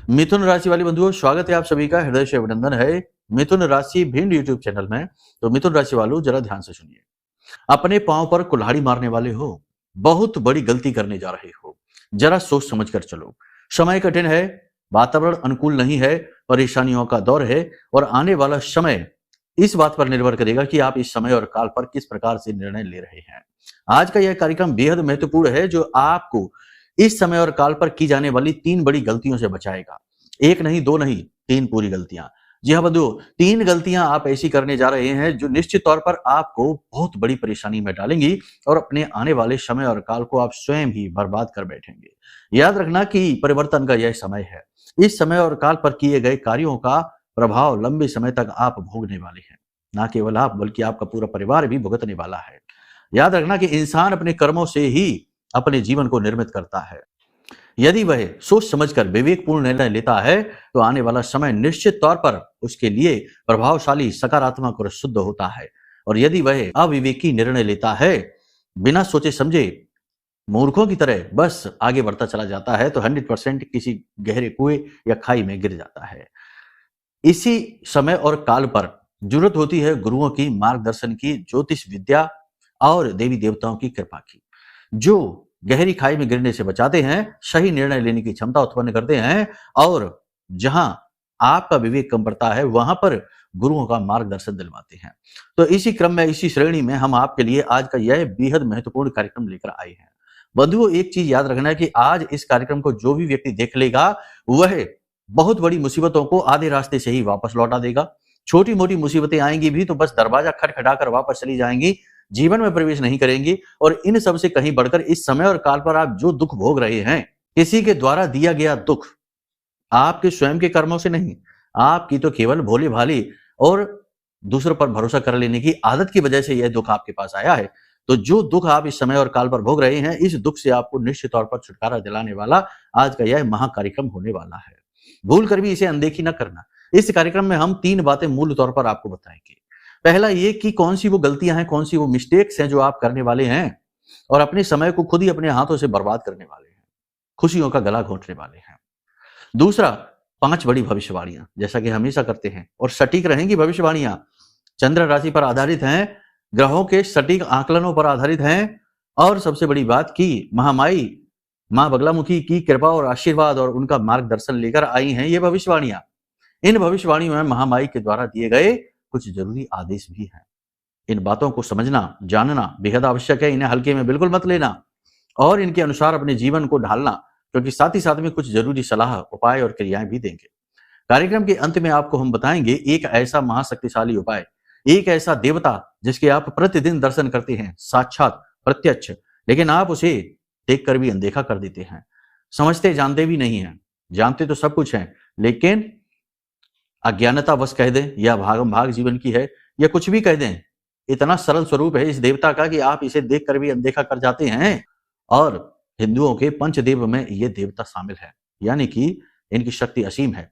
मिथुन राशि वाले बंधुओं, स्वागत है आप सभी का, हृदय से अभिनंदन है मिथुन राशि भिंड यूट्यूब चैनल में। तो मिथुन राशि वालों, जरा ध्यान से सुनिए। अपने पांव पर कुल्हाड़ी मारने वाले हो, बहुत बड़ी गलती करने जा रहे हो। जरा सोच समझ कर चलो। समय कठिन है, वातावरण अनुकूल नहीं है, परेशानियों का दौर है और आने वाला समय इस बात पर निर्भर करेगा कि आप इस समय और काल पर किस प्रकार से निर्णय ले रहे हैं। आज का यह कार्यक्रम बेहद महत्वपूर्ण है, जो आपको इस समय और काल पर की जाने वाली 3 बड़ी गलतियों से बचाएगा। 1 नहीं, 2 नहीं, 3 पूरी गलतियां। जी हाँ बंधुओं, 3 गलतियां आप ऐसी करने जा रहे हैं जो निश्चित तौर पर आपको बहुत बड़ी परेशानी में डालेंगी और अपने आने वाले समय और काल को आप स्वयं ही बर्बाद कर बैठेंगे। याद रखना कि परिवर्तन का यह समय है। इस समय और काल पर किए गए कार्यों का प्रभाव लंबे समय तक आप भोगने वाले हैं। ना केवल आप, बल्कि आपका पूरा परिवार भी भुगतने वाला है। याद रखना कि इंसान अपने कर्मों से ही अपने जीवन को निर्मित करता है। यदि वह सोच समझकर विवेकपूर्ण निर्णय लेता है तो आने वाला समय निश्चित तौर पर उसके लिए प्रभावशाली, सकारात्मक और शुद्ध होता है। और यदि वह अविवेकी निर्णय लेता है, बिना सोचे समझे मूर्खों की तरह बस आगे बढ़ता चला जाता है, तो 100% किसी गहरे कुएं या खाई में गिर जाता है। इसी समय और काल पर जरूरत होती है गुरुओं की, मार्गदर्शन की, ज्योतिष विद्या और देवी देवताओं की कृपा की, जो गहरी खाई में गिरने से बचाते हैं, सही निर्णय लेने की क्षमता उत्पन्न करते हैं और जहां आपका विवेक कम पड़ता है, वहां पर गुरुओं का मार्गदर्शन दिलवाते हैं। तो इसी क्रम में, इसी श्रेणी में हम आपके लिए आज का यह बेहद महत्वपूर्ण कार्यक्रम लेकर आए हैं। बंधुओं, एक चीज याद रखना है कि आज इस कार्यक्रम को जो भी व्यक्ति देख लेगा, वह बहुत बड़ी मुसीबतों को आधे रास्ते से ही वापस लौटा देगा। छोटी मोटी मुसीबतें आएंगी भी तो बस दरवाजा खटखटाकर वापस चली जाएंगी, जीवन में प्रवेश नहीं करेंगी। और इन सब से कहीं बढ़कर इस समय और काल पर आप जो दुख भोग रहे हैं, किसी के द्वारा दिया गया दुख, आपके स्वयं के कर्मों से नहीं, आपकी तो केवल भोली भाली और दूसरों पर भरोसा कर लेने की आदत की वजह से यह दुख आपके पास आया है। तो जो दुख आप इस समय और काल पर भोग रहे हैं, इस दुख से आपको निश्चित तौर पर छुटकारा दिलाने वाला आज का यह महाकार्यक्रम होने वाला है। भूल कर भी इसे अनदेखी न करना। इस कार्यक्रम में हम 3 बातें मूल तौर पर आपको बताएंगे। पहला ये कि कौन सी वो गलतियां हैं, कौन सी वो मिस्टेक्स हैं जो आप करने वाले हैं और अपने समय को खुद ही अपने हाथों से बर्बाद करने वाले हैं, खुशियों का गला घोंटने वाले हैं। दूसरा, 5 बड़ी भविष्यवाणियां, जैसा कि हमेशा करते हैं और सटीक रहेंगी भविष्यवाणियां, चंद्र राशि पर आधारित हैं, ग्रहों के सटीक आकलनों पर आधारित हैं और सबसे बड़ी बात की महामाई मां बगलामुखी की कृपा और आशीर्वाद और उनका मार्गदर्शन लेकर आई हैं ये भविष्यवाणियां। इन भविष्यवाणियों में महामाई के द्वारा दिए गए कुछ जरूरी आदेश भी हैं। इन बातों को समझना, जानना बेहद आवश्यक है। इन्हें हल्के में बिल्कुल मत लेना और इनके अनुसार अपने जीवन को ढालना, क्योंकि साथ ही साथ में कुछ जरूरी सलाह, उपाय और क्रियाएं भी देंगे। कार्यक्रम के अंत में आपको हम बताएंगे एक ऐसा महाशक्तिशाली उपाय, एक ऐसा देवता जिसके आप प्रतिदिन दर्शन करते हैं, साक्षात प्रत्यक्ष, लेकिन आप उसे देखकर भी अनदेखा कर देते हैं, समझते जानते भी नहीं हैं। जानते तो सब कुछ हैं, लेकिन अज्ञानतावश कह दें या भागम भाग जीवन की है या कुछ भी कह दें, इतना सरल स्वरूप है इस देवता का कि आप इसे देखकर भी अनदेखा कर जाते हैं। और हिंदुओं के पंचदेव में ये देवता शामिल है, यानी कि इनकी शक्ति असीम है।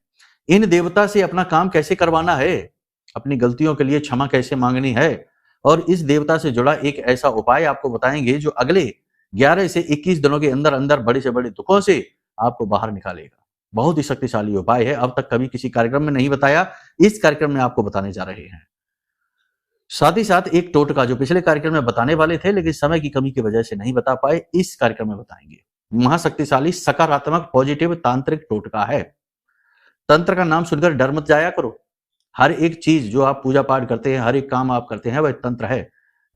इन देवता से अपना काम कैसे करवाना है, अपनी गलतियों के लिए क्षमा कैसे मांगनी है, और इस देवता से जुड़ा एक ऐसा उपाय आपको बताएंगे जो अगले 11 से 21 दिनों के अंदर अंदर बड़े से बड़े दुखों से आपको बाहर निकालेगा। बहुत ही शक्तिशाली उपाय है, अब तक कभी किसी कार्यक्रम में नहीं बताया, इस कार्यक्रम में आपको बताने जा रहे हैं। साथ ही साथ एक टोटका जो पिछले कार्यक्रम में बताने वाले थे लेकिन समय की कमी की वजह से नहीं बता पाए, इस कार्यक्रम में बताएंगे। महाशक्तिशाली, सकारात्मक, पॉजिटिव तांत्रिक टोटका है। तंत्र का नाम सुनकर डर मत जाया करो। हर एक चीज जो आप पूजा पाठ करते हैं, हर एक काम आप करते हैं, वह तंत्र है।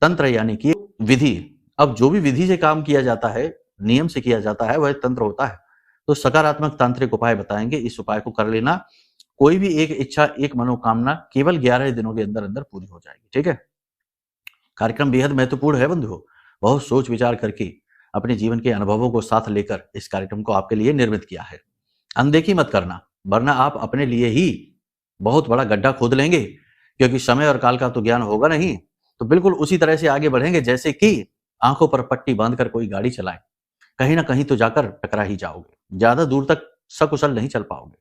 तंत्र यानी कि विधि। अब जो भी विधि से काम किया जाता है, नियम से किया जाता है, वह तंत्र होता है। तो सकारात्मक तांत्रिक उपाय बताएंगे, इस उपाय को कर लेना। कोई भी एक इच्छा, एक मनोकामना केवल 11 दिनों के अंदर अंदर पूरी हो जाएगी, ठीक है। कार्यक्रम बेहद महत्वपूर्ण है बंधुओं, बहुत सोच विचार करके अपने जीवन के अनुभवों को साथ लेकर इस कार्यक्रम को आपके लिए निर्मित किया है। अनदेखी मत करना, वरना आप अपने लिए ही बहुत बड़ा गड्ढा खोद लेंगे, क्योंकि समय और काल का तो ज्ञान होगा नहीं। तो बिल्कुल उसी तरह से आगे बढ़ेंगे जैसे कि आंखों पर पट्टी बांधकर कोई गाड़ी चलाए, कहीं ना कहीं तो जाकर टकरा ही जाओगे, ज्यादा दूर तक सकुशल नहीं चल पाओगे।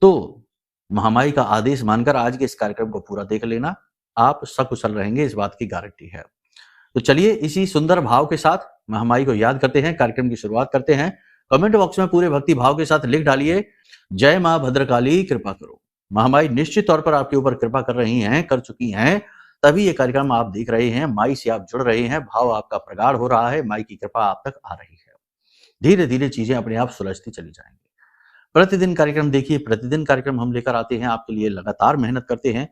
तो महामाई का आदेश मानकर आज के इस कार्यक्रम को पूरा देख लेना, आप सकुशल रहेंगे, इस बात की गारंटी है। तो चलिए इसी सुंदर भाव के साथ महामाई को याद करते हैं, कार्यक्रम की शुरुआत करते हैं। कमेंट बॉक्स में पूरे भक्ति भाव के साथ लिख डालिए, जय मां भद्रकाली कृपा करो। महामाई निश्चित तौर पर आपके ऊपर कृपा कर रही हैं, कर चुकी हैं, तभी ये कार्यक्रम आप देख रहे हैं, माई से आप जुड़ रहे हैं, भाव आपका प्रगाढ़ हो रहा है, माई की कृपा आप तक आ रही है। धीरे धीरे चीजें अपने आप सुलझती चली जाएंगी। प्रतिदिन कार्यक्रम देखिए, प्रतिदिन कार्यक्रम हम लेकर आते हैं आपके लिए, लगातार मेहनत करते हैं,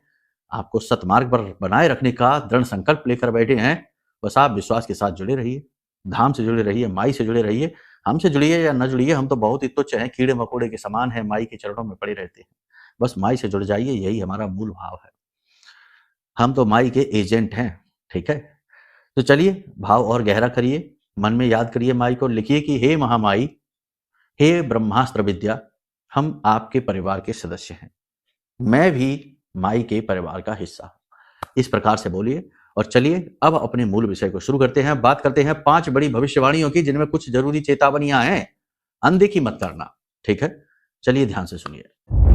आपको सतमार्ग पर बनाए रखने का दृढ़ संकल्प लेकर बैठे हैं। बस आप विश्वास के साथ जुड़े रहिए, धाम से जुड़े रहिए, माई से जुड़े रहिए। हमसे जुड़िए या न जुड़िए, हम तो बहुत ही तुच्छ हैं, कीड़े मकोड़े के समान हैं, माई के चरणों में पड़े रहते हैं। बस माई से जुड़ जाइए, यही हमारा मूल भाव है। हम तो माई के एजेंट हैं, ठीक है। तो चलिए भाव और गहरा करिए, मन में याद करिए माई को, लिखिए कि हे महामाई, हे ब्रह्मास्त्र विद्या, हम आपके परिवार के सदस्य हैं, मैं भी माई के परिवार का हिस्सा हूं। इस प्रकार से बोलिए और चलिए अब अपने मूल विषय को शुरू करते हैं। बात करते हैं 5 बड़ी भविष्यवाणियों की, जिनमें कुछ जरूरी चेतावनियां हैं, अनदेखी मत करना, ठीक है। चलिए ध्यान से सुनिए।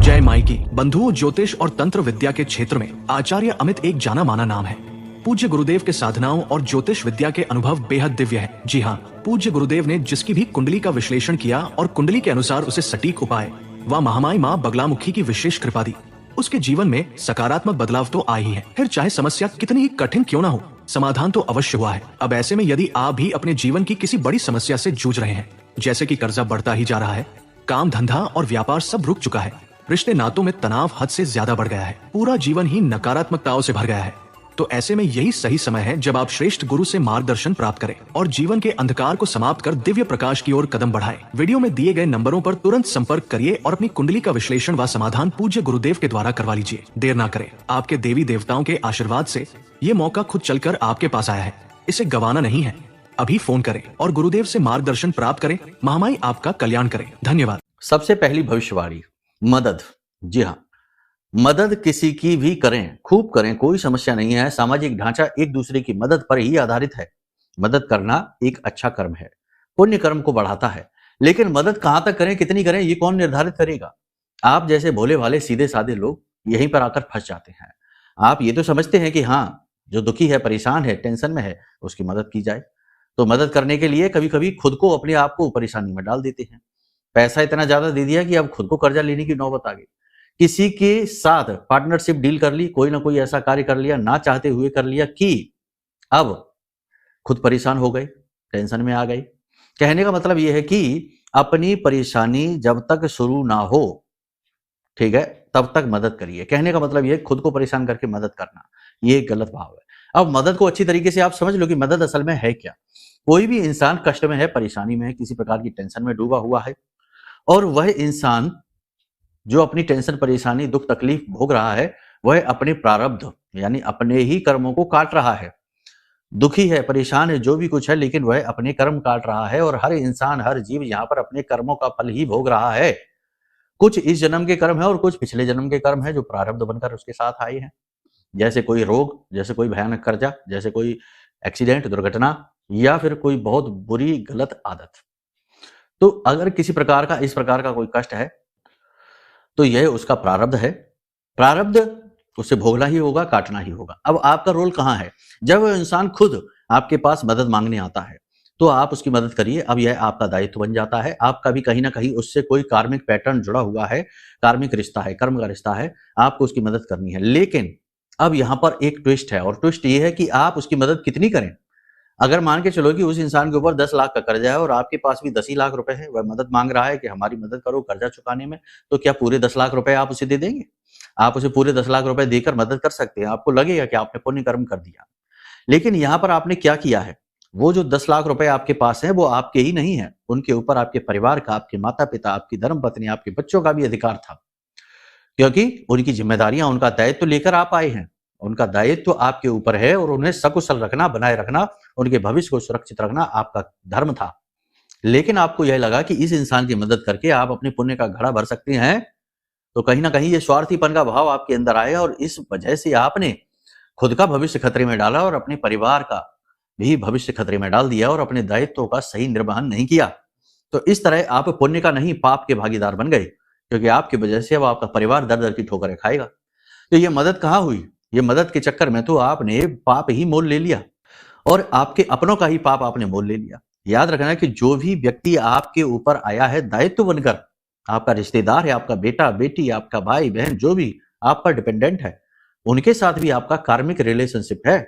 जय माई की। बंधुओं, ज्योतिष और तंत्र विद्या के क्षेत्र में आचार्य अमित एक जाना माना नाम है। पूज्य गुरुदेव के साधनाओं और ज्योतिष विद्या के अनुभव बेहद दिव्य है। जी हाँ, पूज्य गुरुदेव ने जिसकी भी कुंडली का विश्लेषण किया और कुंडली के अनुसार उसे सटीक उपाय व महामाई माँ बगलामुखी की विशेष कृपा दी, उसके जीवन में सकारात्मक बदलाव तो आए ही है। फिर चाहे समस्या कितनी ही कठिन क्यों ना हो, समाधान तो अवश्य हुआ है। अब ऐसे में यदि आप भी अपने जीवन की किसी बड़ी समस्या से जूझ रहे हैं, जैसे कि कर्जा बढ़ता ही जा रहा है, काम धंधा और व्यापार सब रुक चुका है, रिश्ते नातों में तनाव हद से ज्यादा बढ़ गया है, पूरा जीवन ही नकारात्मकताओं से भर गया है, तो ऐसे में यही सही समय है जब आप श्रेष्ठ गुरु से मार्गदर्शन प्राप्त करें और जीवन के अंधकार को समाप्त कर दिव्य प्रकाश की ओर कदम बढ़ाएं। वीडियो में दिए गए नंबरों पर तुरंत संपर्क करिए और अपनी कुंडली का विश्लेषण व समाधान पूज्य गुरुदेव के द्वारा करवा लीजिए। देर ना करें, आपके देवी देवताओं के आशीर्वाद से ये मौका खुद चलकर आपके पास आया है, इसे गंवाना नहीं है। अभी फोन करें और गुरुदेव से मार्गदर्शन प्राप्त करें। महामाई आपका कल्याण करें। धन्यवाद। सबसे पहली भविष्यवाणी, मदद। जी हाँ, मदद किसी की भी करें, खूब करें, कोई समस्या नहीं है। सामाजिक ढांचा एक दूसरे की मदद पर ही आधारित है। मदद करना एक अच्छा कर्म है, पुण्य कर्म को बढ़ाता है, लेकिन मदद कहां तक करें, कितनी करें, ये कौन निर्धारित करेगा? आप जैसे भोले भाले सीधे साधे लोग यहीं पर आकर फंस जाते हैं। आप ये तो समझते हैं कि हाँ, जो दुखी है, परेशान है, टेंशन में है, उसकी मदद की जाए। तो मदद करने के लिए कभी कभी खुद को, अपने आप को परेशानी में डाल देते हैं। पैसा इतना ज्यादा दे दिया कि अब खुद को कर्जा लेने की नौबत आ गई। किसी के साथ पार्टनरशिप डील कर ली, कोई ना कोई ऐसा कार्य कर लिया, ना चाहते हुए कर लिया कि अब खुद परेशान हो गए, टेंशन में आ गए। कहने का मतलब यह है कि अपनी परेशानी जब तक शुरू ना हो, ठीक है, तब तक मदद करिए। कहने का मतलब यह खुद को परेशान करके मदद करना, ये एक गलत भाव है। अब मदद को अच्छी तरीके से आप समझ लो कि मदद असल में है क्या। कोई भी इंसान कष्ट में है, परेशानी में है, किसी प्रकार की टेंशन में डूबा हुआ है, और वह इंसान जो अपनी टेंशन, परेशानी, दुख, तकलीफ भोग रहा है, वह अपने प्रारब्ध यानी अपने ही कर्मों को काट रहा है। दुखी है, परेशान है, जो भी कुछ है, लेकिन वह अपने कर्म काट रहा है। और हर इंसान, हर जीव यहाँ पर अपने कर्मों का फल ही भोग रहा है। कुछ इस जन्म के कर्म है और कुछ पिछले जन्म के कर्म है जो प्रारब्ध बनकर उसके साथ आए हैं। जैसे कोई रोग, जैसे कोई भयानक कर्जा, जैसे कोई एक्सीडेंट, दुर्घटना, या फिर कोई बहुत बुरी गलत आदत। तो अगर किसी प्रकार का, इस प्रकार का कोई कष्ट है, तो यह उसका प्रारब्ध है। प्रारब्ध उसे भोगना ही होगा, काटना ही होगा। अब आपका रोल कहां है? जब वह इंसान खुद आपके पास मदद मांगने आता है, तो आप उसकी मदद करिए। अब यह आपका दायित्व बन जाता है। आपका भी कहीं ना कहीं उससे कोई कार्मिक पैटर्न जुड़ा हुआ है, कार्मिक रिश्ता है, कर्म का रिश्ता है, आपको उसकी मदद करनी है। लेकिन अब यहां पर एक ट्विस्ट है, और ट्विस्ट ये है कि आप उसकी मदद कितनी करें। अगर मान के चलो कि उस इंसान के ऊपर 10 लाख का कर्जा है और आपके पास भी 10 ही लाख रुपए है, वह मदद मांग रहा है कि हमारी मदद करो कर्जा चुकाने में, तो क्या पूरे 10 लाख रुपए आप उसे दे देंगे? आप उसे पूरे 10 लाख रुपए देकर मदद कर सकते हैं, आपको लगेगा कि आपने पुण्य कर्म कर दिया। लेकिन यहां पर आपने क्या किया है? वो जो 10 लाख रुपए आपके पास है, वो आपके ही नहीं है, उनके ऊपर आपके परिवार का, आपके माता पिता, आपकी धर्मपत्नी, आपके बच्चों का भी अधिकार था, क्योंकि उनकी जिम्मेदारियां, उनका दायित्व लेकर आप आए हैं। उनका दायित्व आपके ऊपर है और उन्हें सकुशल रखना, बनाए रखना, उनके भविष्य को सुरक्षित रखना आपका धर्म था। लेकिन आपको यह लगा कि इस इंसान की मदद करके आप अपने पुण्य का घड़ा भर सकते हैं, तो कहीं ना कहीं ये स्वार्थीपन का भाव आपके अंदर आया और इस वजह से आपने खुद का भविष्य खतरे में डाला और अपने परिवार का भी भविष्य खतरे में डाल दिया और अपने दायित्वों का सही निर्वहन नहीं किया। तो इस तरह आप पुण्य का नहीं, पाप के भागीदार बन गए, क्योंकि आपकी वजह से अब आपका परिवार दर दर की ठोकरें खाएगा। तो ये मदद कहां हुई? ये मदद के चक्कर में तो आपने पाप ही मोल ले लिया और आपके अपनों का ही पाप आपने मोल ले लिया। याद रखना कि जो भी व्यक्ति आपके ऊपर आया है दायित्व बनकर, आपका रिश्तेदार है, आपका बेटा बेटी, आपका भाई बहन, जो भी आप पर डिपेंडेंट है, उनके साथ भी आपका कार्मिक रिलेशनशिप है,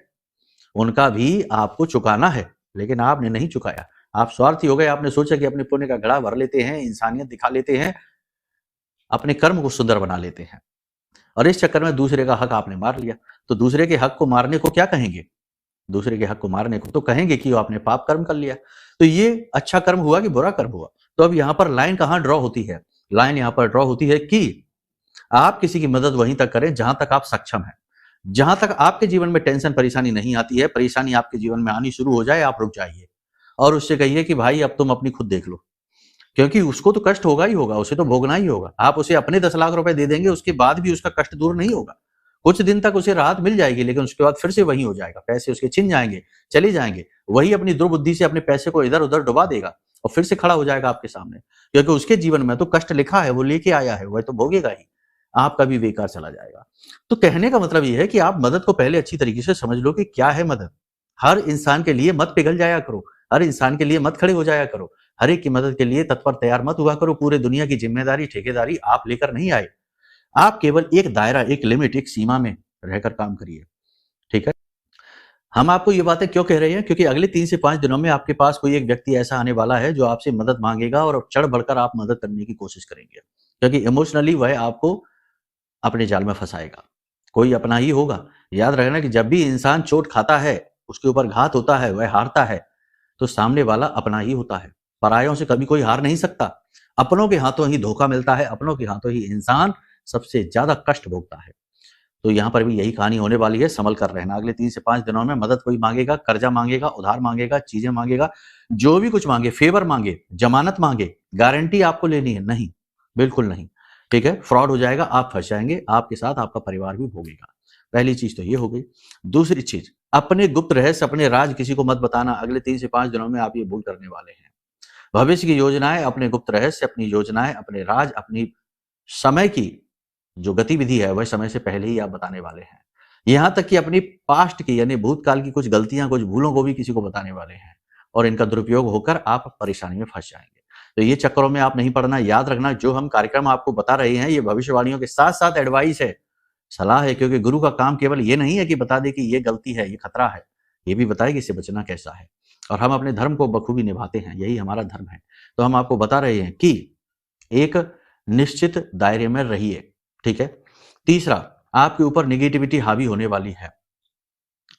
उनका भी आपको चुकाना है, लेकिन आपने नहीं चुकाया। आप स्वार्थी हो गए, आपने सोचा कि अपने पुण्य का घड़ा भर लेते हैं, इंसानियत दिखा लेते हैं, अपने कर्म को सुंदर बना लेते हैं, और इस चक्कर में दूसरे का हक आपने मार लिया। तो दूसरे के हक को मारने को क्या कहेंगे? दूसरे के हक को मारने को तो कहेंगे कि आपने पाप कर्म कर लिया। तो ये अच्छा कर्म हुआ कि बुरा कर्म हुआ? तो अब यहां पर लाइन कहां ड्रॉ होती है? लाइन यहां पर ड्रॉ होती है कि आप किसी की मदद वहीं तक करें जहां तक आप सक्षम हैं। जहां तक आपके जीवन में टेंशन परेशानी नहीं आती है, परेशानी आपके जीवन में आनी शुरू हो जाए, आप रुक जाइए और उससे कहिए कि भाई अब तुम अपनी खुद देख लो, क्योंकि उसको तो कष्ट होगा ही होगा, उसे तो भोगना ही होगा। आप उसे अपने 10 लाख रुपए दे देंगे, उसके बाद भी उसका कष्ट दूर नहीं होगा। कुछ दिन तक उसे राहत मिल जाएगी, लेकिन उसके बाद फिर से वही हो जाएगा, पैसे उसके छिन जाएंगे, चले जाएंगे, वही अपनी दुर्बुद्धि से अपने पैसे को इधर उधर डुबा देगा और फिर से खड़ा हो जाएगा आपके सामने, क्योंकि उसके जीवन में तो कष्ट लिखा है, वो लेके आया है, वह तो भोगेगा ही, आपका भी बेकार चला जाएगा। तो कहने का मतलब यह है कि आप मदद को पहले अच्छी तरीके से समझ लो कि क्या है मदद। हर इंसान के लिए मत पिघल जाया करो, हर इंसान के लिए मत खड़े हो जाया करो, हर एक की मदद के लिए तत्पर तैयार मत हुआ करो। पूरे दुनिया की जिम्मेदारी ठेकेदारी आप लेकर नहीं आए, आप केवल एक दायरा, एक लिमिट, एक सीमा में रहकर काम करिए, ठीक है। हम आपको ये बातें क्यों कह रहे हैं? क्योंकि अगले 3 से 5 दिनों में आपके पास कोई एक व्यक्ति ऐसा आने वाला है जो आपसे मदद मांगेगा और चढ़ बढ़कर आप मदद करने की कोशिश करेंगे, क्योंकि इमोशनली वह आपको अपने जाल में फंसाएगा। कोई अपना ही होगा। याद रखना कि जब भी इंसान चोट खाता है, उसके ऊपर घात होता है, वह हारता है, तो सामने वाला अपना ही होता है। परायों से कभी कोई हार नहीं सकता। अपनों के हाथों ही धोखा मिलता है, अपनों के हाथों ही इंसान सबसे ज्यादा कष्ट भोगता है। तो यहां पर भी यही कहानी होने वाली है, संभल कर रहना। अगले 3 से 5 दिनों में मदद कोई मांगेगा, कर्जा मांगेगा, उधार मांगेगा, चीजें मांगेगा, जो भी कुछ मांगे, फेवर मांगे, जमानत मांगे, गारंटी आपको लेनी है? नहीं, बिल्कुल नहीं, ठीक है। फ्रॉड हो जाएगा, आप फंस जाएंगे, आपके साथ आपका परिवार भी भोगेगा। पहली चीज तो ये हो गई। दूसरी चीज, अपने गुप्त रहस्य, अपने राज किसी को मत बताना। अगले 3 से 5 दिनों में आप ये भूल करने वाले हैं। भविष्य की योजनाएं, अपने गुप्त रहस्य, अपनी योजनाएं, अपने राज, अपनी समय की जो गतिविधि है वह समय से पहले ही आप बताने वाले हैं। यहां तक कि अपनी पास्ट की यानी भूतकाल की कुछ गलतियां, कुछ भूलों को भी किसी को बताने वाले हैं, और इनका दुरुपयोग होकर आप परेशानी में फंस जाएंगे। तो ये चक्करों में आप नहीं पड़ना। याद रखना, जो हम कार्यक्रम आपको बता रहे हैं ये भविष्यवाणियों के साथ साथ एडवाइस है, सलाह है, क्योंकि गुरु का काम केवल ये नहीं है कि बता दे कि ये गलती है, ये खतरा है, ये भी बताए कि इससे बचना कैसा है। और हम अपने धर्म को बखूबी निभाते हैं, यही हमारा धर्म है। तो हम आपको बता रहे हैं कि एक निश्चित दायरे में रहिए, ठीक है। तीसरा, आपके ऊपर निगेटिविटी हावी होने वाली है,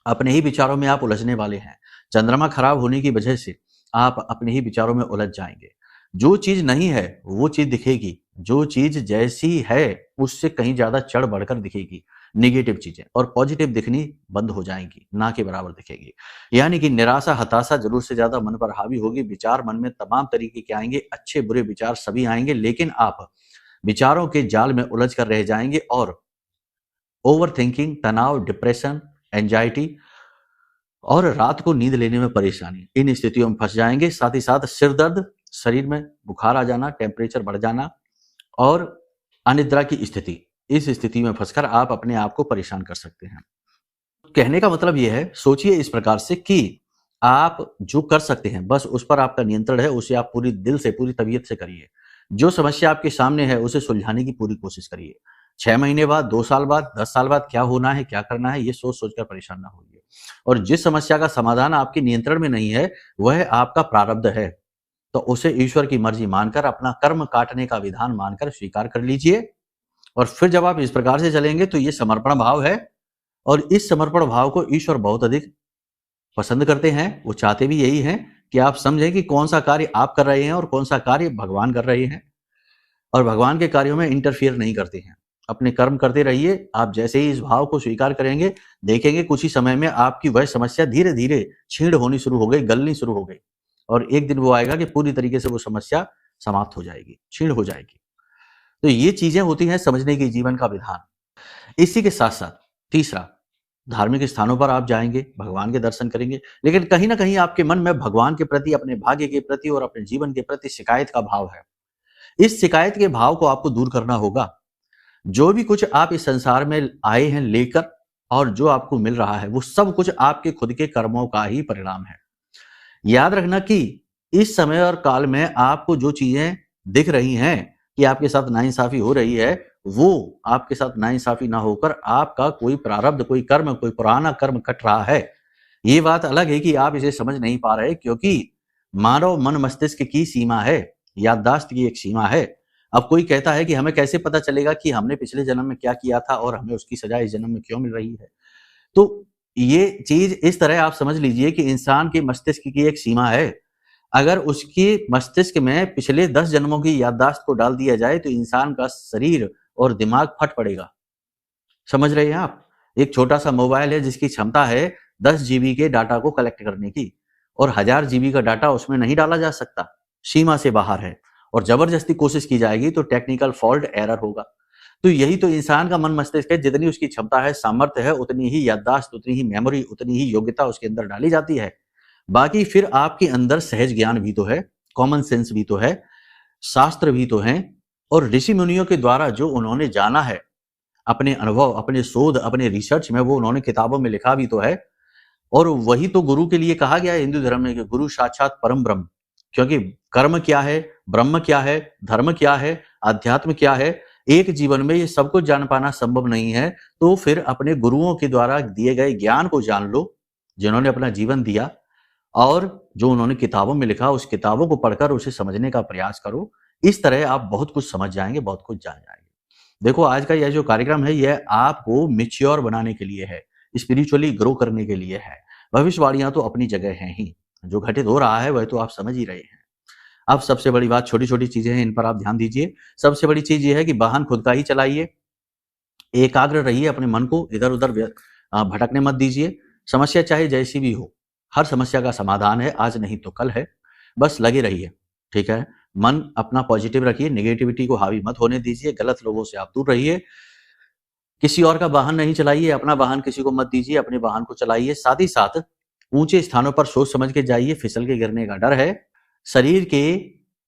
अपने ही विचारों में आप उलझने वाले हैं। चंद्रमा खराब होने की वजह से आप अपने ही विचारों में उलझ जाएंगे। जो चीज नहीं है वो चीज दिखेगी, जो चीज जैसी है उससे कहीं ज्यादा चढ़ बढ़कर दिखेगी निगेटिव चीजें, और पॉजिटिव दिखनी बंद हो जाएंगी, ना के बराबर दिखेगी। यानी कि निराशा, हताशा जरूर से ज्यादा मन पर हावी होगी। विचार मन में तमाम तरीके के आएंगे, अच्छे बुरे विचार सभी आएंगे, लेकिन आप विचारों के जाल में उलझ कर रह जाएंगे और ओवर थिंकिंग, तनाव, डिप्रेशन, एंजाइटी और रात को नींद लेने में परेशानी, इन स्थितियों में फंस जाएंगे। साथ ही साथ सिर दर्द, शरीर में बुखार आ जाना, टेम्परेचर बढ़ जाना और अनिद्रा की स्थिति, इस स्थिति में फंसकर आप अपने आप को परेशान कर सकते हैं। कहने का मतलब यह है, सोचिए इस प्रकार से कि आप जो कर सकते हैं बस उस पर आपका नियंत्रण है, उसे आप पूरी दिल से, पूरी तबीयत से करिए। जो समस्या आपके सामने है उसे सुलझाने की पूरी कोशिश करिए। 6 महीने बाद, 2 साल बाद, 10 साल बाद क्या होना है, क्या करना है, ये सोच सोचकर परेशान ना होइए। और जिस समस्या का समाधान आपके नियंत्रण में नहीं है वह आपका प्रारब्ध है, तो उसे ईश्वर की मर्जी मानकर, अपना कर्म काटने का विधान मानकर स्वीकार कर लीजिए। और फिर जब आप इस प्रकार से चलेंगे तो ये समर्पण भाव है, और इस समर्पण भाव को ईश्वर बहुत अधिक पसंद करते हैं। वो चाहते भी यही हैं कि आप समझें कि कौन सा कार्य आप कर रहे हैं और कौन सा कार्य भगवान कर रहे हैं, और भगवान के कार्यों में इंटरफियर नहीं करते हैं। अपने कर्म करते रहिए। आप जैसे ही इस भाव को स्वीकार करेंगे, देखेंगे कुछ ही समय में आपकी वह समस्या धीरे धीरे क्षीण होनी शुरू हो गई, गलनी शुरू हो गई, और एक दिन वो आएगा कि पूरी तरीके से वो समस्या समाप्त हो जाएगी, क्षीण हो जाएगी। तो ये चीजें होती हैं समझने की, जीवन का विधान। इसी के साथ साथ तीसरा, धार्मिक स्थानों पर आप जाएंगे, भगवान के दर्शन करेंगे, लेकिन कहीं ना कहीं आपके मन में भगवान के प्रति, अपने भाग्य के प्रति और अपने जीवन के प्रति शिकायत का भाव है। इस शिकायत के भाव को आपको दूर करना होगा। जो भी कुछ आप इस संसार में आए हैं लेकर, और जो आपको मिल रहा है वो सब कुछ आपके खुद के कर्मों का ही परिणाम है। याद रखना कि इस समय और काल में आपको जो चीजें दिख रही हैं कि आपके साथ नाइंसाफी हो रही है, वो आपके साथ नाइंसाफी ना होकर आपका कोई प्रारब्ध, कोई कर्म, कोई पुराना कर्म कट रहा है। ये बात अलग है कि आप इसे समझ नहीं पा रहे, क्योंकि मानव मन मस्तिष्क की सीमा है, याददाश्त की एक सीमा है। अब कोई कहता है कि हमें कैसे पता चलेगा कि हमने पिछले जन्म में क्या किया था और हमें उसकी सजा इस जन्म में क्यों मिल रही है। तो ये चीज इस तरह आप समझ लीजिए कि इंसान के मस्तिष्क की एक सीमा है। अगर उसके मस्तिष्क में पिछले 10 जन्मों की याददाश्त को डाल दिया जाए तो इंसान का शरीर और दिमाग फट पड़ेगा। समझ रहे हैं आप? एक छोटा सा मोबाइल है जिसकी क्षमता है 10 जीबी के डाटा को कलेक्ट करने की, और 1000 जीबी का डाटा उसमें नहीं डाला जा सकता, सीमा से बाहर है, और जबरदस्ती कोशिश की जाएगी तो टेक्निकल फॉल्ट, एरर होगा। तो यही तो इंसान का मन मस्तिष्क है, जितनी उसकी क्षमता है, सामर्थ्य है, उतनी ही याददाश्त, उतनी ही मेमोरी, उतनी ही योग्यता उसके अंदर डाली जाती है। बाकी फिर आपके अंदर सहज ज्ञान भी तो है, कॉमन सेंस भी तो है, शास्त्र भी तो हैं, और ऋषि मुनियों के द्वारा जो उन्होंने जाना है, अपने अनुभव, अपने शोध, अपने रिसर्च में, वो उन्होंने किताबों में लिखा भी तो है। और वही तो गुरु के लिए कहा गया है हिंदू धर्म में कि गुरु साक्षात परम ब्रह्म। क्योंकि कर्म क्या है, ब्रह्म क्या है, धर्म क्या है, अध्यात्म क्या है, एक जीवन में ये सब कुछ जान पाना संभव नहीं है। तो फिर अपने गुरुओं के द्वारा दिए गए ज्ञान को जान लो, जिन्होंने अपना जीवन दिया, और जो उन्होंने किताबों में लिखा उस किताबों को पढ़कर उसे समझने का प्रयास करो। इस तरह आप बहुत कुछ समझ जाएंगे, बहुत कुछ जान जाएंगे। देखो, आज का यह जो कार्यक्रम है यह आपको मैच्योर बनाने के लिए है, स्पिरिचुअली ग्रो करने के लिए है। भविष्यवाणियां तो अपनी जगह हैं ही, जो घटित हो रहा है वह तो आप समझ ही रहे हैं। अब सबसे बड़ी बात, छोटी छोटी चीजें हैं, इन पर आप ध्यान दीजिए। सबसे बड़ी चीज ये है कि वाहन खुद का ही चलाइए, एकाग्र रहिए, अपने मन को इधर उधर भटकने मत दीजिए। समस्या चाहे जैसी भी हो, हर समस्या का समाधान है, आज नहीं तो कल है, बस लगे रहिए। ठीक है, मन अपना पॉजिटिव रखिए, नेगेटिविटी को हावी मत होने दीजिए, गलत लोगों से आप दूर रहिए, किसी और का वाहन नहीं चलाइए, अपना वाहन किसी को मत दीजिए, अपने वाहन को चलाइए। साथ ही साथ ऊंचे स्थानों पर सोच समझ के जाइए, फिसल के गिरने का डर है। शरीर के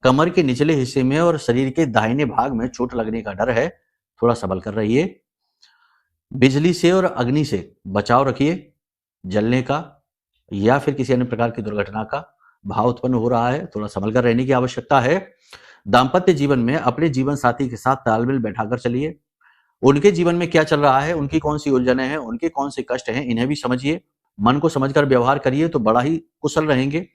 कमर के निचले हिस्से में और शरीर के दाहिने भाग में चोट लगने का डर है, थोड़ा संभल कर रहिए। बिजली से और अग्नि से बचाव रखिए, जलने का या फिर किसी अन्य प्रकार की दुर्घटना का भाव उत्पन्न हो रहा है, थोड़ा संभल कर रहने की आवश्यकता है। दाम्पत्य जीवन में अपने जीवन साथी के साथ तालमेल बैठाकर चलिए, उनके जीवन में क्या चल रहा है, उनकी कौन सी उलझनें हैं, उनके कौन से कष्ट हैं, इन्हें भी समझिए। मन को समझकर व्यवहार करिए तो बड़ा ही कुशल रहेंगे।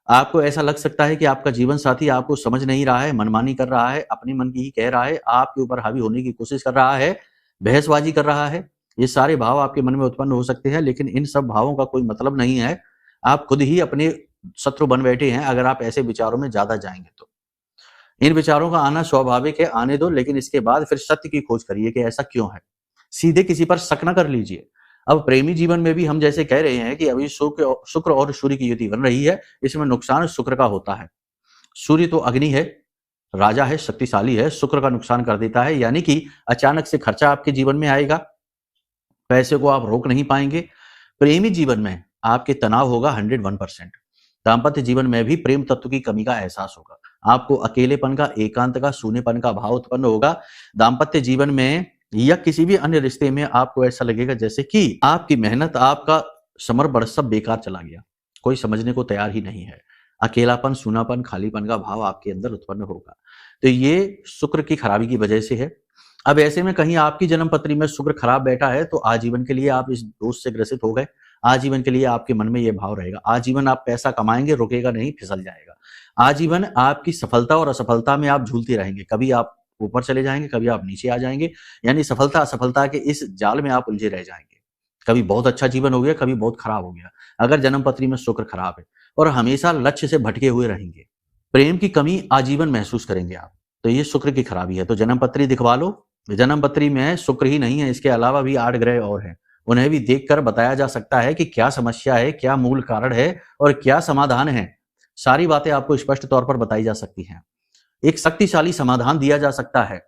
आपको ऐसा लग सकता है कि आपका जीवन साथी आपको समझ नहीं रहा है, मनमानी कर रहा है, अपने मन की ही कह रहा है, आपके ऊपर हावी होने की कोशिश कर रहा है, बहसबाजी कर रहा है। ये सारे भाव आपके मन में उत्पन्न हो सकते हैं, लेकिन इन सब भावों का कोई मतलब नहीं है। आप खुद ही अपने शत्रु बन बैठे हैं अगर आप ऐसे विचारों में ज्यादा जाएंगे तो। इन विचारों का आना स्वाभाविक है, आने दो, लेकिन इसके बाद फिर सत्य की खोज करिए कि ऐसा क्यों है। सीधे किसी पर शक न कर लीजिए। अब प्रेमी जीवन में भी हम जैसे कह रहे हैं कि अभी शुक्र और सूर्य की युति बन रही है, इसमें नुकसान शुक्र का होता है। सूर्य तो अग्नि है, राजा है, शक्तिशाली है, शुक्र का नुकसान कर देता है, यानी कि अचानक से खर्चा आपके जीवन में आएगा, पैसे को आप रोक नहीं पाएंगे। प्रेमी जीवन में आपके तनाव होगा 101%। दाम्पत्य जीवन में भी प्रेम तत्व की कमी का एहसास होगा, आपको अकेलेपन का, एकांत का, सूनेपन का भाव उत्पन्न होगा। दाम्पत्य जीवन में या किसी भी अन्य रिश्ते में आपको ऐसा लगेगा जैसे कि आपकी मेहनत, आपका समर्पण सब बेकार चला गया, कोई समझने को तैयार ही नहीं है। अकेलापन, सूनापन, खालीपन का भाव आपके अंदर उत्पन्न होगा। तो ये शुक्र की खराबी की वजह से है। अब ऐसे में कहीं आपकी जन्म पत्री में शुक्र खराब बैठा है तो आजीवन के लिए आप इस दोष से ग्रसित हो गए, आजीवन के लिए आपके मन में यह भाव रहेगा। आजीवन आप पैसा कमाएंगे, रुकेगा नहीं, फिसल जाएगा। आजीवन आपकी सफलता और असफलता में आप झूलते रहेंगे, कभी आप ऊपर चले जाएंगे, कभी आप नीचे आ जाएंगे, यानी सफलता असफलता के इस जाल में आप उलझे रह जाएंगे। कभी बहुत अच्छा जीवन हो गया, कभी बहुत खराब हो गया, अगर जन्म पत्री में शुक्र खराब है, और हमेशा लक्ष्य से भटके हुए रहेंगे। प्रेम की कमी आजीवन महसूस करेंगे आप, तो ये शुक्र की खराबी है। तो जन्म पत्री दिखवा लो। जन्म पत्री में शुक्र ही नहीं है, इसके अलावा भी 8 ग्रह और हैं, उन्हें भी देखकर बताया जा सकता है कि क्या समस्या है, क्या मूल कारण है और क्या समाधान है। सारी बातें आपको स्पष्ट तौर पर बताई जा सकती हैं, एक शक्तिशाली समाधान दिया जा सकता है।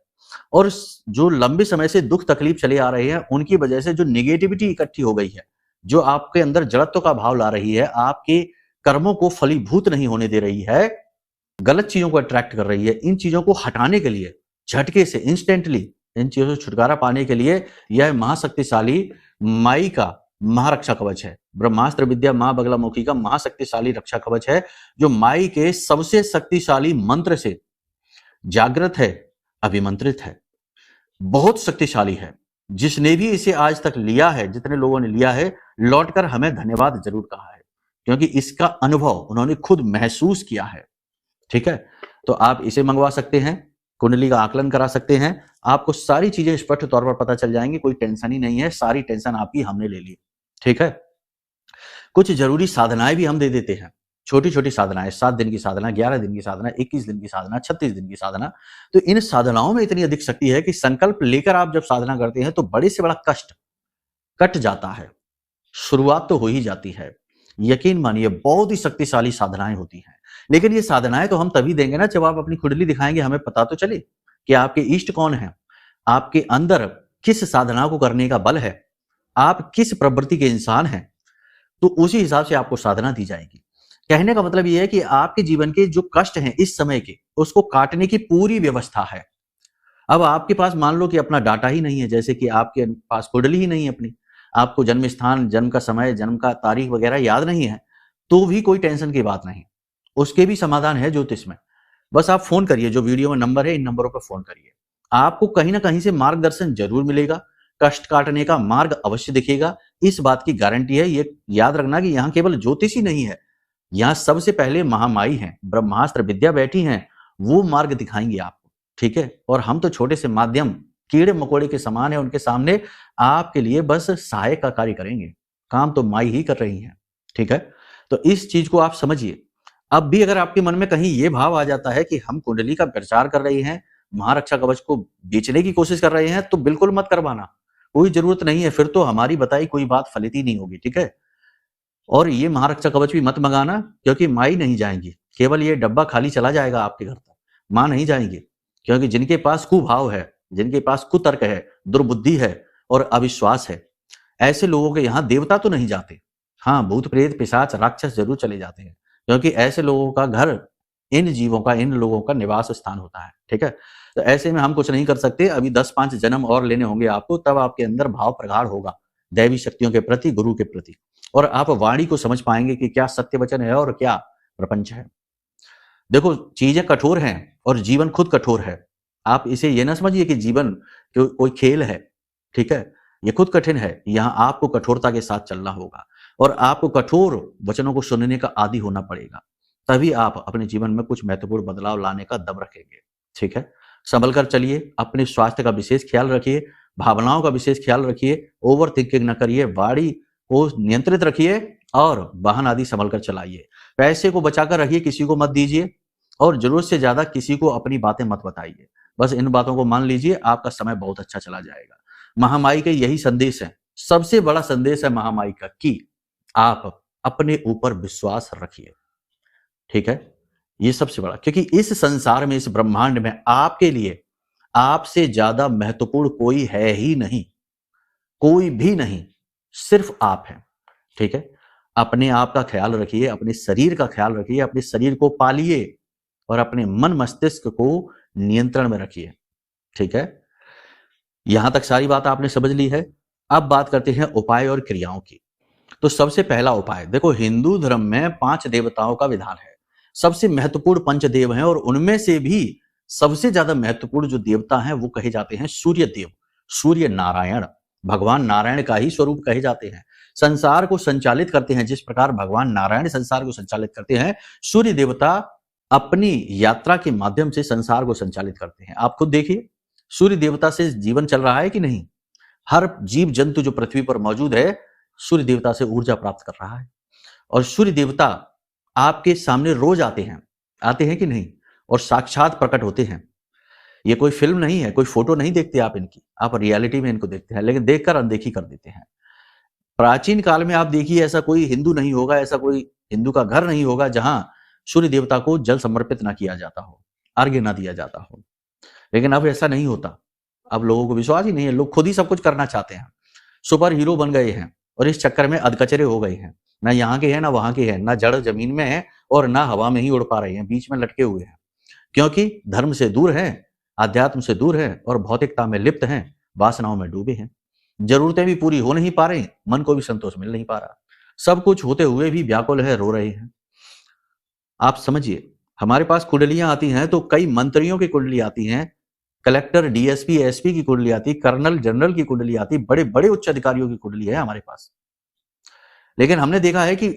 और जो लंबे समय से दुख तकलीफ चले आ रहे हैं, उनकी वजह से जो निगेटिविटी इकट्ठी हो गई है, जो आपके अंदर जड़त्व का भाव ला रही है, आपके कर्मों को फलीभूत नहीं होने दे रही है, गलत चीजों को अट्रैक्ट कर रही है, इन चीजों को हटाने के लिए झटके से, इंस्टेंटली इन चीजों से छुटकारा पाने के लिए यह महाशक्तिशाली माई का महारक्षा कवच है। ब्रह्मास्त्र विद्या मां बगलामुखी का महाशक्तिशाली रक्षा कवच है, जो माई के सबसे शक्तिशाली मंत्र से जागृत है, अभिमंत्रित है, बहुत शक्तिशाली है। जिसने भी इसे आज तक लिया है, जितने लोगों ने लिया है, लौटकर हमें धन्यवाद जरूर कहा है, क्योंकि इसका अनुभव उन्होंने खुद महसूस किया है। ठीक है, तो आप इसे मंगवा सकते हैं, कुंडली का आकलन करा सकते हैं, आपको सारी चीजें स्पष्ट तौर पर पता चल जाएंगी, कोई टेंशन ही नहीं है, सारी टेंशन आपकी हमने ले ली। ठीक है, कुछ जरूरी साधनाएं भी हम दे देते हैं, छोटी छोटी साधनाएं, 7 दिन की साधना, 11 दिन की साधना, 21 दिन की साधना, 36 दिन की साधना। तो इन साधनाओं में इतनी अधिक शक्ति है कि संकल्प लेकर आप जब साधना करते हैं तो बड़े से बड़ा कष्ट कट जाता है, शुरुआत तो हो ही जाती है। यकीन मानिए बहुत ही शक्तिशाली साधनाएं होती हैं, लेकिन ये साधनाएं तो हम तभी देंगे ना जब आप अपनी कुंडली दिखाएंगे, हमें पता तो चले कि आपके इष्ट कौन है, आपके अंदर किस साधना को करने का बल है, आप किस प्रवृत्ति के इंसान हैं, तो उसी हिसाब से आपको साधना दी जाएगी। कहने का मतलब यह है कि आपके जीवन के जो कष्ट हैं इस समय के, उसको काटने की पूरी व्यवस्था है। अब आपके पास मान लो कि अपना डाटा ही नहीं है, जैसे कि आपके पास कुंडली ही नहीं है अपनी, आपको जन्म स्थान, जन्म का समय, जन्म का तारीख वगैरह याद नहीं है, तो भी कोई टेंशन की बात नहीं, उसके भी समाधान है ज्योतिष में। बस आप फोन करिए, जो वीडियो में नंबर है इन नंबरों पर फोन करिए, आपको कहीं ना कहीं से मार्गदर्शन जरूर मिलेगा, कष्ट काटने का मार्ग अवश्य दिखेगा, इस बात की गारंटी है। ये याद रखना कि यहाँ केवल ज्योतिष ही नहीं है, यहाँ सबसे पहले महामाई हैं, ब्रह्मास्त्र विद्या बैठी हैं, वो मार्ग दिखाएंगे आपको। ठीक है, और हम तो छोटे से माध्यम, कीड़े मकोड़े के समान है उनके सामने, आपके लिए बस सहायक का कार्य करेंगे, काम तो माई ही कर रही हैं। ठीक है, तो इस चीज को आप समझिए। अब भी अगर आपके मन में कहीं ये भाव आ जाता है कि हम कुंडली का प्रचार कर रहे हैं, महारक्षा कवच को बेचने की कोशिश कर रहे हैं, तो बिल्कुल मत करवाना, कोई जरूरत नहीं है, फिर तो हमारी बताई कोई बात फलित ही नहीं होगी। ठीक है, और ये महारक्षा कवच भी मत मंगाना, क्योंकि माई नहीं जाएंगी, केवल ये डब्बा खाली चला जाएगा आपके घर तक, मां नहीं जाएंगी। क्योंकि जिनके पास कुभाव है, जिनके पास कुतर्क है, दुर्बुद्धि है और अविश्वास है, ऐसे लोगों के यहाँ देवता तो नहीं जाते, हाँ भूत प्रेत पिशाच राक्षस जरूर चले जाते हैं, क्योंकि ऐसे लोगों का घर इन जीवों का, इन लोगों का निवास स्थान होता है। ठीक है, तो ऐसे में हम कुछ नहीं कर सकते, अभी 10-5 जन्म और लेने होंगे आपको, तब आपके अंदर भाव प्रगाढ़ होगा दैवी शक्तियों के प्रति, गुरु के प्रति, और आप वाणी को समझ पाएंगे कि क्या सत्य वचन है और क्या प्रपंच है। देखो चीजें कठोर हैं और जीवन खुद कठोर है, आप इसे ये ना समझिए कि जीवन कोई खेल है। ठीक है, ये खुद कठिन है, यहाँ आपको कठोरता के साथ चलना होगा और आपको कठोर वचनों को सुनने का आदी होना पड़ेगा, तभी आप अपने जीवन में कुछ महत्वपूर्ण बदलाव लाने का दम रखेंगे। ठीक है, संभल कर चलिए, अपने स्वास्थ्य का विशेष ख्याल रखिए, भावनाओं का विशेष ख्याल रखिए, ओवर थिंकिंग न करिए, वाणी को नियंत्रित रखिए और वाहन आदि संभल कर चलाइए। पैसे को बचाकर रखिए, किसी को मत दीजिए और जरूरत से ज्यादा किसी को अपनी बातें मत बताइए। बस इन बातों को मान लीजिए, आपका समय बहुत अच्छा चला जाएगा। महामाई के यही संदेश है, सबसे बड़ा संदेश है महामाई का कि आप अपने ऊपर विश्वास रखिए। ठीक है, ये सबसे बड़ा, क्योंकि इस संसार में, इस ब्रह्मांड में आपके लिए आपसे ज्यादा महत्वपूर्ण कोई है ही नहीं, कोई भी नहीं, सिर्फ आप हैं। ठीक है, अपने आप का ख्याल रखिए, अपने शरीर का ख्याल रखिए, अपने शरीर को पालिए और अपने मन मस्तिष्क को नियंत्रण में रखिए। ठीक है, यहां तक सारी बात आपने समझ ली है। अब बात करते हैं उपाय और क्रियाओं की। तो सबसे पहला उपाय, देखो हिंदू धर्म में 5 देवताओं का विधान है, सबसे महत्वपूर्ण पंचदेव हैं और उनमें से भी सबसे ज्यादा महत्वपूर्ण जो देवता हैं वो कहे जाते हैं सूर्य देव, सूर्य नारायण, भगवान नारायण का ही स्वरूप कहे जाते हैं। संसार को संचालित करते हैं जिस प्रकार भगवान नारायण संसार को संचालित करते हैं, सूर्य देवता अपनी यात्रा के माध्यम से संसार को संचालित करते हैं। आप खुद देखिए, सूर्य देवता से जीवन चल रहा है कि नहीं? हर जीव जंतु जो पृथ्वी पर मौजूद है सूर्य देवता से ऊर्जा प्राप्त कर रहा है, और सूर्य देवता आपके सामने रोज आते हैं कि नहीं, और साक्षात प्रकट होते हैं। ये कोई फिल्म नहीं है, कोई फोटो नहीं देखते आप इनकी, आप रियलिटी में इनको देखते हैं, लेकिन देखकर अनदेखी कर देते हैं। प्राचीन काल में आप देखिए, ऐसा कोई हिंदू नहीं होगा, ऐसा कोई हिंदू का घर नहीं होगा जहां सूर्य देवता को जल समर्पित ना किया जाता हो, अर्घ्य ना दिया जाता हो। लेकिन अब ऐसा नहीं होता, अब लोगों को विश्वास ही नहीं है, लोग खुद ही सब कुछ करना चाहते हैं, सुपर हीरो बन गए हैं और इस चक्कर में अधकचरे हो गए हैं, ना यहाँ के हैं ना वहां के हैं, ना जड़ जमीन में है और ना हवा में ही उड़ पा रहे हैं, बीच में लटके हुए हैं, क्योंकि धर्म से दूर है, आध्यात्म से दूर है और भौतिकता में लिप्त हैं, वासनाओं में डूबे हैं। जरूरतें भी पूरी हो नहीं पा रही, मन को भी संतोष मिल नहीं पा रहा, सब कुछ होते हुए भी व्याकुल है, रो रहे हैं। आप समझिए, हमारे पास कुंडलियां आती हैं तो कई मंत्रियों की कुंडली आती हैं, कलेक्टर, डीएसपी, एसपी की कुंडली आती, कर्नल, जनरल की कुंडली आती, बड़े बड़े उच्च अधिकारियों की कुंडली है हमारे पास। लेकिन हमने देखा है कि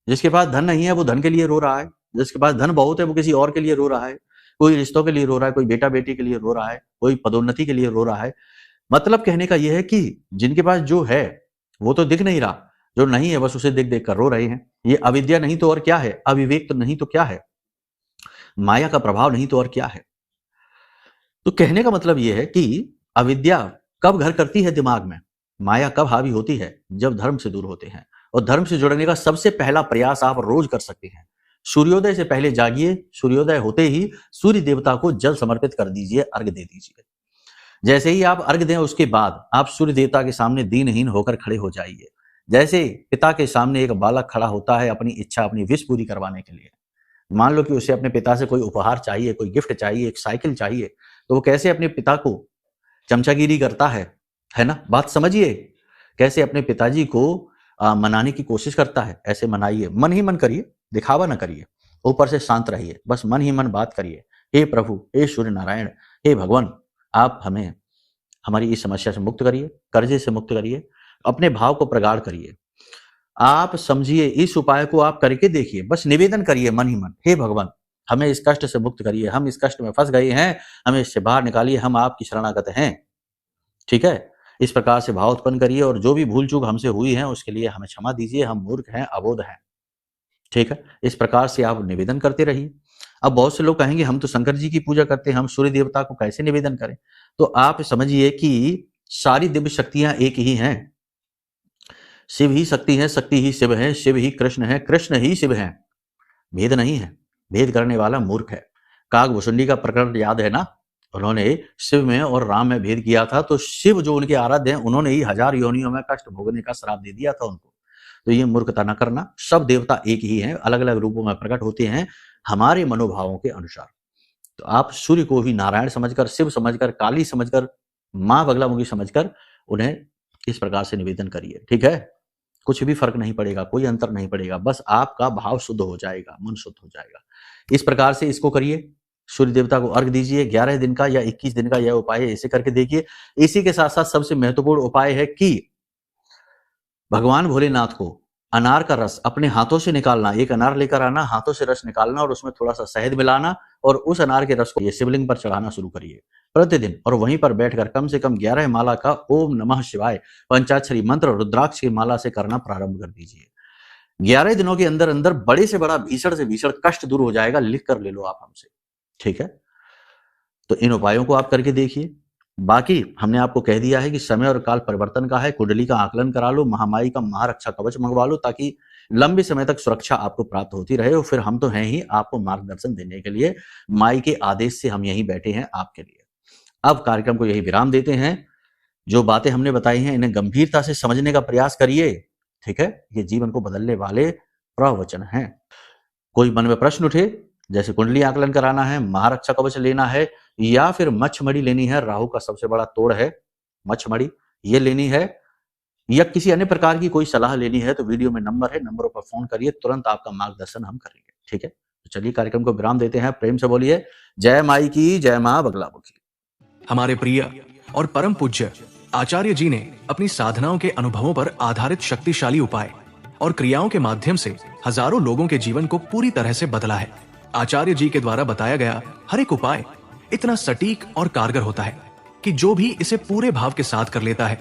जिसके पास धन नहीं है वो धन के लिए रो रहा है, जिसके पास धन बहुत है वो किसी और के लिए रो रहा है, कोई रिश्तों के लिए रो रहा है, कोई बेटा बेटी के लिए रो रहा है, कोई पदोन्नति के लिए रो रहा है। मतलब कहने का यह है कि जिनके पास जो है वो तो दिख नहीं रहा, जो नहीं है बस उसे देख देख कर रो रहे हैं। ये अविद्या नहीं तो और क्या है, अविवेक तो नहीं तो क्या है, माया का प्रभाव नहीं तो और क्या है। तो कहने का मतलब यह है कि अविद्या कब घर करती है दिमाग में, माया कब हावी होती है, जब धर्म से दूर होते हैं। और धर्म से जुड़ने का सबसे पहला प्रयास आप रोज कर सकते हैं। सूर्योदय से पहले जागिए, सूर्योदय होते ही सूर्य देवता को जल समर्पित कर दीजिए, अर्घ्य दे दीजिए। जैसे ही आप अर्घ्य दें उसके बाद आप सूर्य देवता के सामने दीनहीन होकर खड़े हो जाइए। जैसे पिता के सामने एक बालक खड़ा होता है अपनी इच्छा, अपनी विश पूरी करवाने के लिए। मान लो कि उसे अपने पिता से कोई उपहार चाहिए, कोई गिफ्ट चाहिए, एक साइकिल चाहिए, तो वो कैसे अपने पिता को चमचागिरी करता है ना? बात समझिए, कैसे अपने पिताजी को मनाने की कोशिश करता है। ऐसे मनाइए, मन ही मन करिए, दिखावा ना करिए, ऊपर से शांत रहिए, बस मन ही मन बात करिए। हे प्रभु, हे सूर्य नारायण, हे भगवान, आप हमें हमारी इस समस्या से मुक्त करिए, कर्जे से मुक्त करिए, अपने भाव को प्रगाढ़ करिए। आप समझिए, इस उपाय को आप करके देखिए, बस निवेदन करिए मन ही मन, हे भगवान हमें इस कष्ट से मुक्त करिए, हम इस कष्ट में फंस गए हैं, हमें इससे बाहर निकालिए, हम आपकी शरणागत हैं। ठीक है, इस प्रकार से भाव उत्पन्न करिए और जो भी भूल चूक हमसे हुई है उसके लिए हमें क्षमा दीजिए, हम मूर्ख हैं, अबोध हैं। ठीक है, इस प्रकार से आप निवेदन करते रहिए। अब बहुत से लोग कहेंगे हम तो शंकर जी की पूजा करते हैं, हम सूर्य देवता को कैसे निवेदन करें? तो आप समझिए कि सारी दिव्य शक्तियां एक ही हैं। शिव ही शक्ति है, शक्ति ही शिव है, शिव ही कृष्ण है, कृष्ण ही शिव है। भेद नहीं है, भेद करने वाला मूर्ख है। काकभूषुंडी का प्रकरण याद है ना? उन्होंने शिव में और राम में भेद किया था, तो शिव जो उनके आराध्य हैं उन्होंने ही 1000 योनियों में कष्ट भोगने का श्राप दे दिया था उनको। तो ये मूर्खता न करना। सब देवता एक ही हैं, अलग अलग रूपों में प्रकट होते हैं हमारे मनोभावों के अनुसार। तो आप सूर्य को भी नारायण समझकर, शिव समझकर, काली समझकर, माँ बगलामुखी समझकर उन्हें इस प्रकार से निवेदन करिए। ठीक है, कुछ भी फर्क नहीं पड़ेगा, कोई अंतर नहीं पड़ेगा, बस आपका भाव शुद्ध हो जाएगा, मन शुद्ध हो जाएगा। इस प्रकार से इसको करिए, सूर्य देवता को अर्घ दीजिए। 11 दिन का या 21 दिन का यह उपाय है, इसे करके देखिए। इसी के साथ साथ सबसे महत्वपूर्ण उपाय है कि भगवान भोलेनाथ को अनार का रस अपने हाथों से निकालना। एक अनार लेकर आना, हाथों से रस निकालना और उसमें थोड़ा सा शहद मिलाना और उस अनार के रस को ये शिवलिंग पर चढ़ाना शुरू करिए प्रतिदिन। और वहीं पर बैठकर कम से कम 11 माला का ओम नमः शिवाय पंचाक्षरी मंत्र रुद्राक्ष की माला से करना प्रारंभ कर दीजिए। 11 दिनों के अंदर अंदर बड़े से बड़ा, भीषण से भीषण कष्ट दूर हो जाएगा। लिख कर ले लो आप हमसे, ठीक है? तो इन उपायों को आप करके देखिए। बाकी हमने आपको कह दिया है कि समय और काल परिवर्तन का है, कुंडली का आकलन करा लो, महामारी का महारक्षा कवच मंगवा लो, ताकि लंबे समय तक सुरक्षा आपको प्राप्त होती रहे। और फिर हम तो हैं ही आपको मार्गदर्शन देने के लिए, माई के आदेश से हम यहीं बैठे हैं आपके लिए। अब कार्यक्रम को यही विराम देते हैं। जो बातें हमने बताई हैं इन्हें गंभीरता से समझने का प्रयास करिए, ठीक है? ये जीवन को बदलने वाले प्रवचन हैं। कोई मन में प्रश्न उठे, जैसे कुंडली आकलन कराना है, महारक्षा कवच लेना है, या फिर मच्छमड़ी लेनी है, राहु का सबसे बड़ा तोड़ है मच्छमड़ी, ये लेनी है, या किसी अन्य प्रकार की कोई सलाह लेनी है, तो वीडियो में नंबर है, नंबरों पर फोन करिए, तुरंत आपका मार्गदर्शन हम करेंगे। ठीक है, तो चलिए कार्यक्रम को विराम देते हैं। प्रेम से बोलिए जय माई की, जय मां बगलामुखी। हमारे प्रिय और परम पूज्य आचार्य जी ने अपनी साधनाओं के अनुभवों पर आधारित शक्तिशाली उपाय और क्रियाओं के माध्यम से हजारों लोगों के जीवन को पूरी तरह से बदला है। आचार्य जी के द्वारा बताया गया हर एक उपाय इतना सटीक और कारगर होता है कि जो भी इसे पूरे भाव के साथ कर लेता है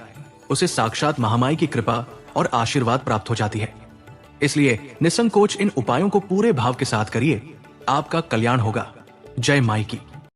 उसे साक्षात महामाई की कृपा और आशीर्वाद प्राप्त हो जाती है। इसलिए निसंकोच इन उपायों को पूरे भाव के साथ करिए, आपका कल्याण होगा। जय माई की।